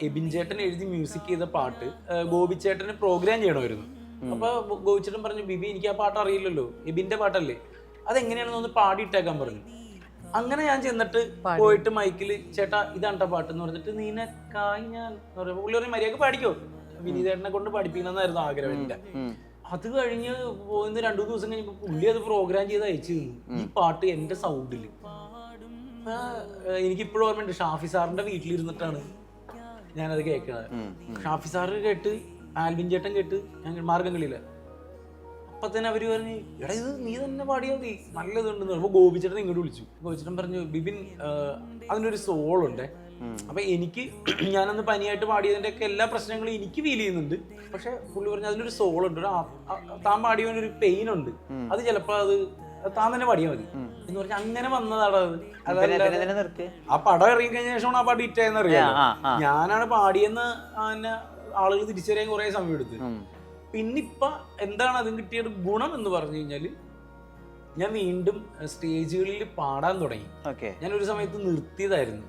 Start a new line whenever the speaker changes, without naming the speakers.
എബിൻ ചേട്ടൻ എഴുതി മ്യൂസിക് ചെയ്ത പാട്ട് ഗോപി ചേട്ടന് പ്രോഗ്രാം ചെയ്യണമായിരുന്നു. അപ്പൊ ഗോപി ചേട്ടൻ പറഞ്ഞു, ബിബി എനിക്ക് ആ പാട്ട് അറിയില്ലല്ലോ, എബിന്റെ പാട്ടല്ലേ, അതെങ്ങനെയാണെന്ന് ഒന്ന് പാടിയിട്ടേക്കാൻ പറഞ്ഞു. അങ്ങനെ ഞാൻ ചെന്നിട്ട് പോയിട്ട് മൈക്കിൽ ചേട്ടാ ഇതാണ്ട പാട്ട് എന്ന് പറഞ്ഞിട്ട് നീനക്കായി ഞാൻ പുള്ളി പറഞ്ഞ മര്യാദക്ക് പാടിക്കോ, വിനീതേട്ടനെ കൊണ്ട് പഠിപ്പിക്കണമെന്നായിരുന്നു ആഗ്രഹം എന്റെ. അത് കഴിഞ്ഞ് പോയിന്ന് 2 ദിവസം കഴിഞ്ഞപ്പോ പുള്ളി അത് പ്രോഗ്രാം ചെയ്ത് അയച്ചു തന്നു ഈ പാട്ട് എന്റെ സൗണ്ടില്. എനിക്കിപ്പോഴും ഓർമ്മയുണ്ട്, ഷാഫി സാറിന്റെ വീട്ടിലിരുന്നിട്ടാണ് ഞാനത് കേൾക്കണത്. ഷാഫി സാറ് കേട്ട്, ആൽവിൻ ചേട്ടൻ കേട്ട്, ഞാൻ മാർഗംകളിയില്ല. അപ്പൊ തന്നെ അവര് പറഞ്ഞു, എടാ ഇത് നീ തന്നെ പാടിയാ മതി, നല്ലതുണ്ടെന്ന്. അപ്പൊ ഗോപി ചേട്ടൻ ഇങ്ങോട്ട് വിളിച്ചു. ഗോപി ചേട്ടൻ പറഞ്ഞു, ബിബിൻ അതിനൊരു സോളുണ്ട്. അപ്പൊ എനിക്ക് ഞാനന്ന് പനിയായിട്ട് പാടിയതിന്റെ ഒക്കെ എല്ലാ പ്രശ്നങ്ങളും എനിക്ക് ഫീൽ ചെയ്യുന്നുണ്ട്. പക്ഷെ പുള്ളി പറഞ്ഞു അതിനൊരു സോളുണ്ട്, താൻ പാടിയതിനൊരു പെയിൻ ഉണ്ട്, അത് ചിലപ്പോ അത് താൻ തന്നെ പാടിയാൽ മതി എന്ന് പറഞ്ഞാൽ അങ്ങനെ വന്നതാണ് അത്. ആ പടം ഇറങ്ങി കഴിഞ്ഞ ശേഷമാണ് ആ പാട്ട് ഹിറ്റായെന്ന് അറിയാം. ഞാനാണ് പാടിയെന്ന് തന്നെ ആളുകൾ തിരിച്ചറിയാൻ കുറെ സമയം എടുത്തു. പിന്നിപ്പ എന്താണ് അതിന് കിട്ടിയ ഗുണം എന്ന് പറഞ്ഞു കഴിഞ്ഞാല്, ഞാൻ വീണ്ടും സ്റ്റേജുകളിൽ പാടാൻ തുടങ്ങി. ഞാൻ ഒരു സമയത്ത് നിർത്തിയതായിരുന്നു.